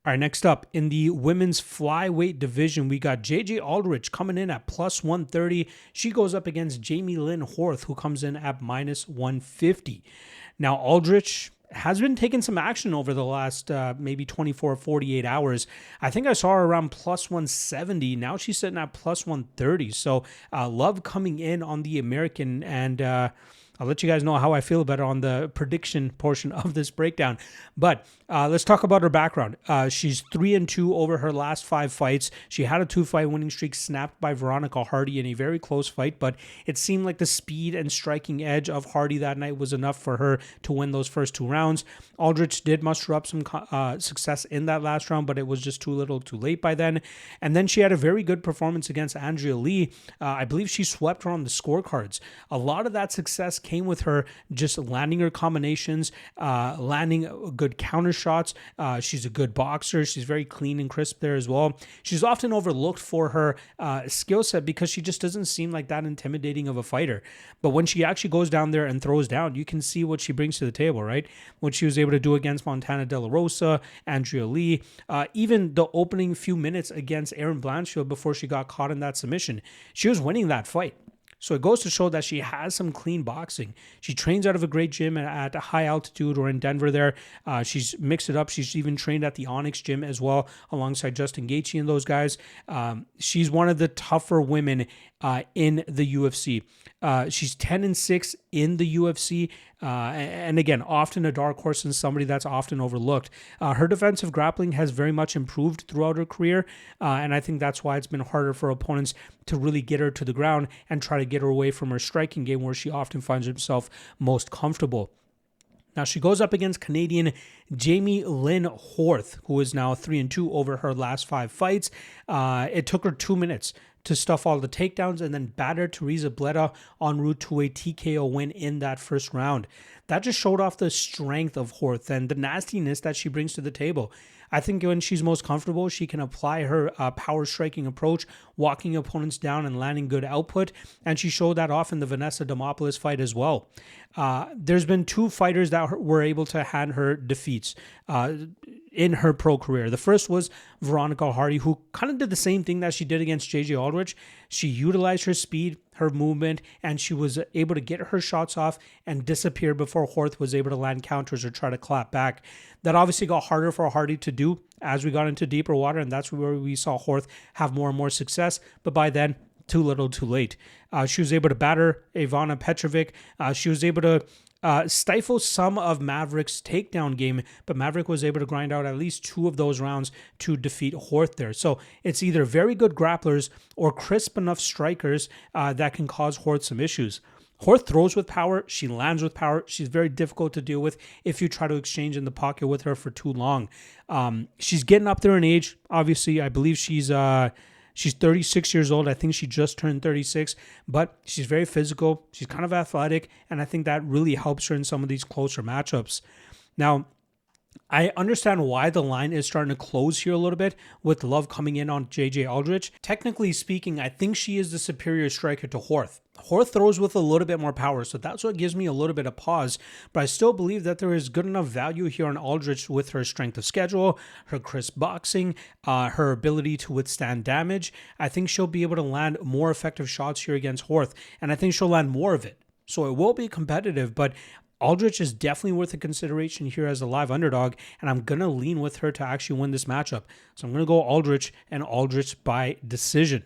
All right, next up, in the women's flyweight division, we got JJ Aldrich coming in at plus 130. She goes up against Jamie Lynn Horth, who comes in at minus 150. Now, Aldrich has been taking some action over the last maybe 24, 48 hours. I think I saw her around plus 170. Now she's sitting at plus 130. So love coming in on the American, and I'll let you guys know how I feel about it on the prediction portion of this breakdown. But let's talk about her background. She's 3-2 over her last 5 fights. She had a 2-fight winning streak snapped by Veronica Hardy in a very close fight, but it seemed like the speed and striking edge of Hardy that night was enough for her to win those first 2 rounds. Aldrich did muster up some success in that last round, but it was just too little too late by then. And then she had a very good performance against Andrea Lee. I believe she swept her on the scorecards. A lot of that success came with her just landing her combinations, landing good counter shots. She's a good boxer. She's very clean and crisp there as well. She's often overlooked for her skill set because she just doesn't seem like that intimidating of a fighter. But when she actually goes down there and throws down, you can see what she brings to the table, right? What she was able to do against Montana De La Rosa, Andrea Lee, even the opening few minutes against Erin Blanchfield before she got caught in that submission. She was winning that fight. So it goes to show that she has some clean boxing. She trains out of a great gym at a high altitude or in Denver there. She's mixed it up. She's even trained at the Onyx gym as well alongside Justin Gaethje and those guys. She's one of the tougher women in the UFC. She's 10-6 in the UFC. And again, often a dark horse and somebody that's often overlooked. Her defensive grappling has very much improved throughout her career. And I think that's why it's been harder for opponents to really get her to the ground and try to get her away from her striking game where she often finds herself most comfortable. Now, she goes up against Canadian Jamie Lynn Horth, who is now 3-2 over her last 5 fights. It took her 2 minutes to stuff all the takedowns and then batter Teresa Bleda en route to a TKO win in that first round. That just showed off the strength of Horth and the nastiness that she brings to the table. I think when she's most comfortable, she can apply her power striking approach, walking opponents down and landing good output, and she showed that off in the Vanessa Demopoulos fight as well. There's been 2 fighters that were able to hand her defeats in her pro career. The first was Veronica Hardy, who kind of did the same thing that she did against JJ Aldrich. She utilized her speed, her movement, and she was able to get her shots off and disappear before Horth was able to land counters or try to clap back. That obviously got harder for Hardy to do as we got into deeper water, and that's where we saw Horth have more and more success. But by then, too little, too late. She was able to batter Ivana Petrovic. She was able to stifle some of Maverick's takedown game, but Maverick was able to grind out at least 2 of those rounds to defeat Horth there. So it's either very good grapplers or crisp enough strikers that can cause Horth some issues. Horth throws with power. She lands with power. She's very difficult to deal with if you try to exchange in the pocket with her for too long. She's getting up there in age. Obviously, I believe she's 36 years old. I think she just turned 36, but she's very physical. She's kind of athletic, and I think that really helps her in some of these closer matchups. Now, I understand why the line is starting to close here a little bit with love coming in on JJ Aldrich. Technically speaking, I think she is the superior striker to Horth. Horth throws with a little bit more power, so that's what gives me a little bit of pause, but I still believe that there is good enough value here on Aldrich with her strength of schedule, her crisp boxing, her ability to withstand damage. I think she'll be able to land more effective shots here against Horth, and I think she'll land more of it. So it will be competitive, but Aldrich is definitely worth a consideration here as a live underdog, and I'm going to lean with her to actually win this matchup. So I'm going to go Aldrich and Aldrich by decision.